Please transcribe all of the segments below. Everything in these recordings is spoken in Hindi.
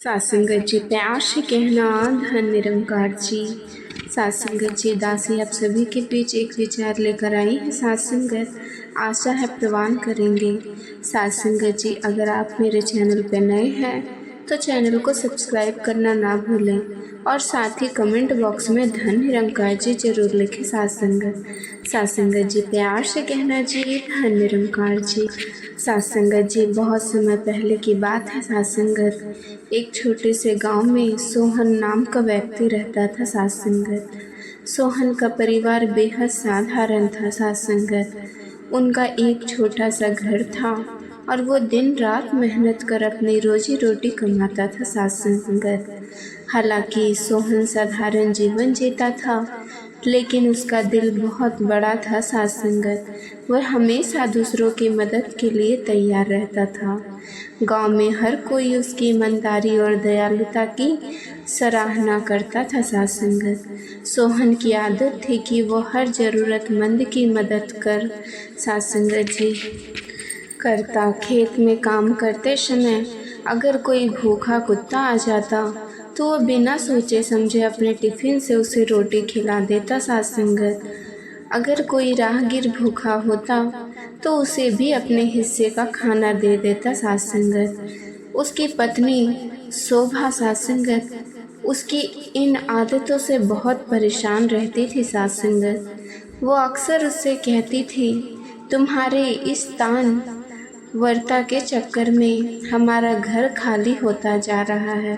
सासंगत जी प्यार से कहना धन निरंकार जी। सासंगत जी दासी आप सभी के बीच एक विचार लेकर आई है। सासंगत आशा है प्रवान करेंगे। सासंगत जी अगर आप मेरे चैनल पर नए हैं तो चैनल को सब्सक्राइब करना ना भूलें और साथ ही कमेंट बॉक्स में धन निरंकार जी जरूर लिखें। सासंगत जी प्यार से कहना जी धन निरंकार जी। सासंगत जी बहुत समय पहले की बात है। सासंगत एक छोटे से गांव में सोहन नाम का व्यक्ति रहता था। सासंगत सोहन का परिवार बेहद साधारण था। सासंगत उनका एक छोटा सा घर था और वो दिन रात मेहनत कर अपनी रोजी रोटी कमाता था। सासंगत हालांकि सोहन साधारण जीवन जीता था लेकिन उसका दिल बहुत बड़ा था। सासंगत वह हमेशा दूसरों की मदद के लिए तैयार रहता था। गांव में हर कोई उसकी ईमानदारी और दयालुता की सराहना करता था। सासंगत सोहन की आदत थी कि वो हर ज़रूरतमंद की मदद कर सासंगत जी करता। खेत में काम करते समय अगर कोई भूखा कुत्ता आ जाता तो वो बिना सोचे समझे अपने टिफ़िन से उसे रोटी खिला देता। सासंगत अगर कोई राहगीर भूखा होता तो उसे भी अपने हिस्से का खाना दे देता। सासंगत उसकी पत्नी शोभा सासंगत उसकी इन आदतों से बहुत परेशान रहती थी। सासंगत वो अक्सर उससे कहती थी, तुम्हारे इस तान वर्ता के चक्कर में हमारा घर खाली होता जा रहा है,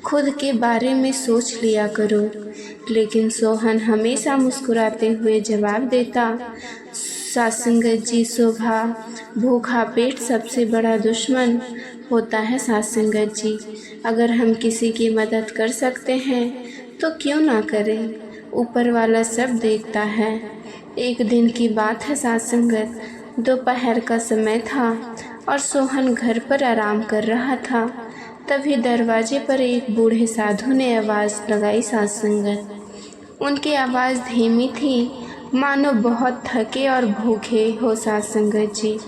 खुद के बारे में सोच लिया करो। लेकिन सोहन हमेशा मुस्कुराते हुए जवाब देता, सासंगत जी शोभा भूखा पेट सबसे बड़ा दुश्मन होता है। सासंगत जी अगर हम किसी की मदद कर सकते हैं तो क्यों ना करें, ऊपर वाला सब देखता है। एक दिन की बात है। सासंगत दोपहर का समय था और सोहन घर पर आराम कर रहा था। तभी दरवाजे पर एक बूढ़े साधु ने आवाज़ लगाई। सासंगत उनकी आवाज़ धीमी थी, मानो बहुत थके और भूखे हो। सासंगत जी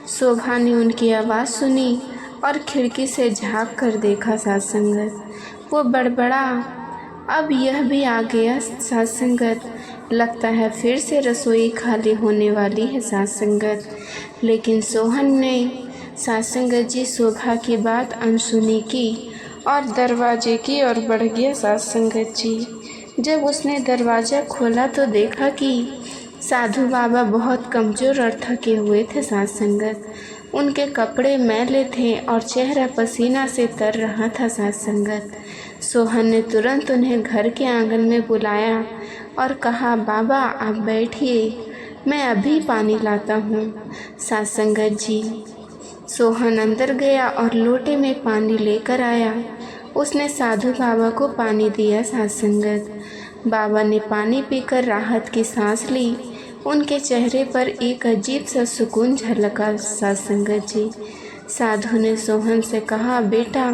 शोभा ने उनकी आवाज़ सुनी और खिड़की से झांक कर देखा। सासंगत वो बड़बड़ा, अब यह भी आ गया। सासंगत लगता है फिर से रसोई खाली होने वाली है। सासंगत लेकिन सोहन ने सासंगत जी शोभा की बात अनसुनी की और दरवाजे की ओर बढ़ गया। सासंगत जी जब उसने दरवाज़ा खोला तो देखा कि साधु बाबा बहुत कमज़ोर और थके हुए थे। सासंगत उनके कपड़े मैले थे और चेहरा पसीना से तर रहा था। सासंगत सोहन ने तुरंत उन्हें घर के आंगन में बुलाया और कहा, बाबा आप बैठिए, मैं अभी पानी लाता हूँ। सासंगत जी सोहन अंदर गया और लोटे में पानी लेकर आया। उसने साधु बाबा को पानी दिया। सासंगत बाबा ने पानी पीकर राहत की सांस ली। उनके चेहरे पर एक अजीब सा सुकून झलका। सासंगत जी साधु ने सोहन से कहा, बेटा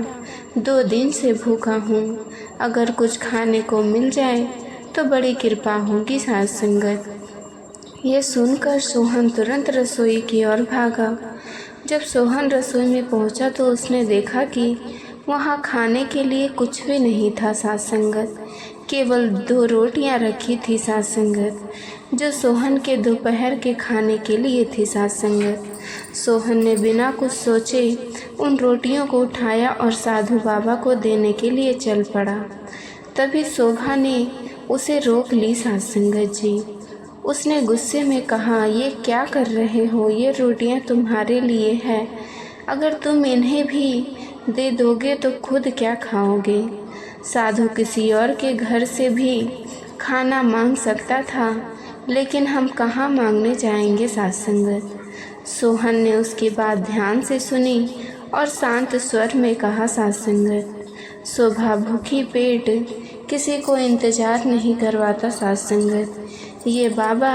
2 दिन से भूखा हूँ, अगर कुछ खाने को मिल जाए तो बड़ी कृपा होगी। सासंगत ये सुनकर सोहन तुरंत रसोई की ओर भागा। जब सोहन रसोई में पहुंचा तो उसने देखा कि वहां खाने के लिए कुछ भी नहीं था। सासंगत केवल 2 रोटियां रखी थी। सासंगत जो सोहन के दोपहर के खाने के लिए थी। सासंगत सोहन ने बिना कुछ सोचे उन रोटियों को उठाया और साधु बाबा को देने के लिए चल पड़ा। तभी शोभा ने उसे रोक ली। सासंगत जी उसने गुस्से में कहा, ये क्या कर रहे हो, ये रोटियां तुम्हारे लिए है, अगर तुम इन्हें भी दे दोगे तो खुद क्या खाओगे। साधु किसी और के घर से भी खाना मांग सकता था लेकिन हम कहाँ मांगने जाएंगे। सासंगत सोहन ने उसकी बात ध्यान से सुनी और शांत स्वर में कहा, सासंगत शोभा भूखी पेट किसी को इंतजार नहीं करवाता। सासंगत ये बाबा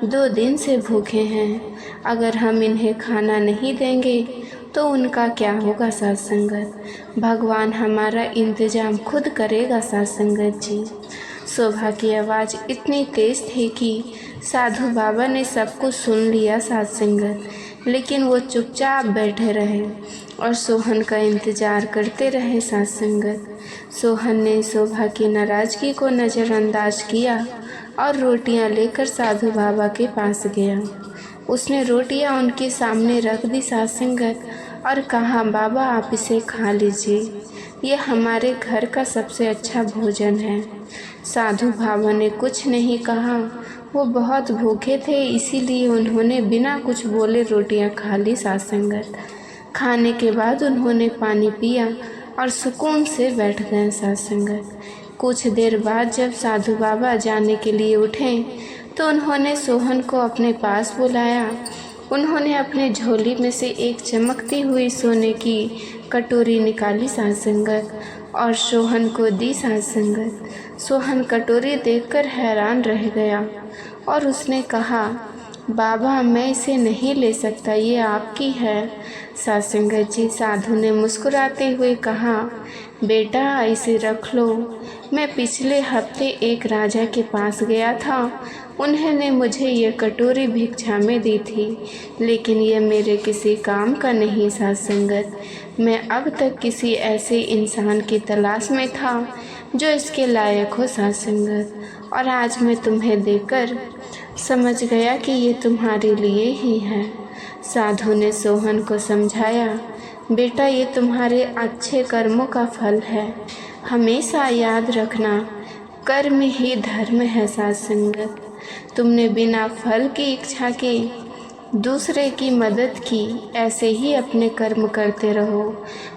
2 दिन से भूखे हैं, अगर हम इन्हें खाना नहीं देंगे तो उनका क्या होगा। सासंगत भगवान हमारा इंतजाम खुद करेगा। सासंगत जी शोभा की आवाज़ इतनी तेज़ थी कि साधु बाबा ने सब कुछ सुन लिया। सासंगत लेकिन वो चुपचाप बैठे रहे। और सोहन का इंतज़ार करते रहे साथ संगत। सोहन ने शोभा की नाराज़गी को नज़रअंदाज किया और रोटियां लेकर साधु बाबा के पास गया। उसने रोटियां उनके सामने रख दी साथ संगत और कहा, बाबा आप इसे खा लीजिए, ये हमारे घर का सबसे अच्छा भोजन है। साधु बाबा ने कुछ नहीं कहा, वो बहुत भूखे थे, इसीलिए उन्होंने बिना कुछ बोले रोटियां खा ली साथ संगत। खाने के बाद उन्होंने पानी पिया और सुकून से बैठ गए साथ संगत। कुछ देर बाद जब साधु बाबा जाने के लिए उठे तो उन्होंने सोहन को अपने पास बुलाया। उन्होंने अपने झोली में से एक चमकती हुई सोने की कटोरी निकाली साथ संगत और सोहन को दी साथ संगत। सोहन कटोरी देखकर हैरान रह गया और उसने कहा, बाबा मैं इसे नहीं ले सकता, ये आपकी है। साथ संगत जी, साधु ने मुस्कुराते हुए कहा, बेटा इसे रख लो। मैं पिछले हफ्ते एक राजा के पास गया था, उन्होंने मुझे ये कटोरी भिक्षा में दी थी, लेकिन यह मेरे किसी काम का नहीं साथ संगत। मैं अब तक किसी ऐसे इंसान की तलाश में था जो इसके लायक हो साथ संगत, और आज मैं तुम्हें देकर समझ गया कि ये तुम्हारे लिए ही है। साधु ने सोहन को समझाया, बेटा ये तुम्हारे अच्छे कर्मों का फल है, हमेशा याद रखना, कर्म ही धर्म है साथ संगत। तुमने बिना फल की इच्छा के दूसरे की मदद की, ऐसे ही अपने कर्म करते रहो।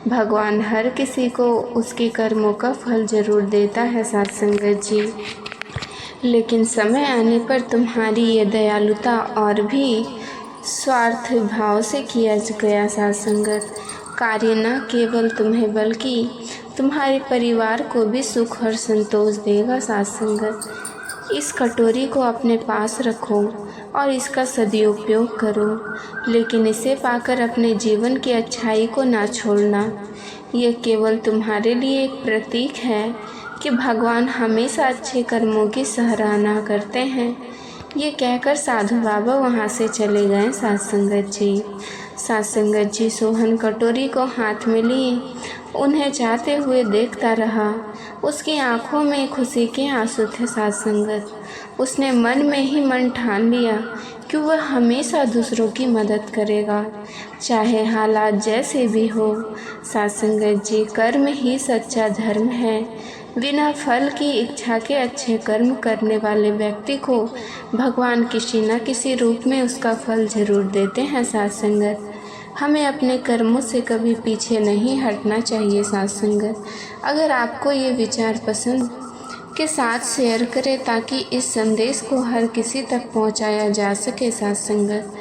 भगवान हर किसी को उसके कर्मों का फल जरूर देता है साथ संगत जी, लेकिन समय आने पर तुम्हारी ये दयालुता और भी स्वार्थ भाव से किया गया साथ संगत कार्य न केवल तुम्हें बल्कि तुम्हारे परिवार को भी सुख और संतोष देगा साथ संगत। इस कटोरी को अपने पास रखो और इसका सदुपयोग करो, लेकिन इसे पाकर अपने जीवन की अच्छाई को ना छोड़ना। यह केवल तुम्हारे लिए एक प्रतीक है कि भगवान हमेशा अच्छे कर्मों की सराहना करते हैं। ये कहकर साधु बाबा वहाँ से चले गए साथ संगत जी। साथ संगत जी सोहन कटोरी को हाथ में लिए उन्हें जाते हुए देखता रहा। उसकी आंखों में खुशी के आंसू थे साथ संगत। उसने मन में ही मन ठान लिया कि वह हमेशा दूसरों की मदद करेगा, चाहे हालात जैसे भी हो। साथ संगत जी, कर्म ही सच्चा धर्म है। बिना फल की इच्छा के अच्छे कर्म करने वाले व्यक्ति को भगवान किसी न किसी रूप में उसका फल जरूर देते हैं साथ संगत। हमें अपने कर्मों से कभी पीछे नहीं हटना चाहिए साथ संगत। अगर आपको ये विचार पसंद के साथ शेयर करें ताकि इस संदेश को हर किसी तक पहुंचाया जा सके साथ संगत।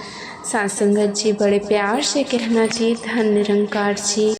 साथ संगत जी, बड़े प्यार से कहना जी, धन निरंकार जी।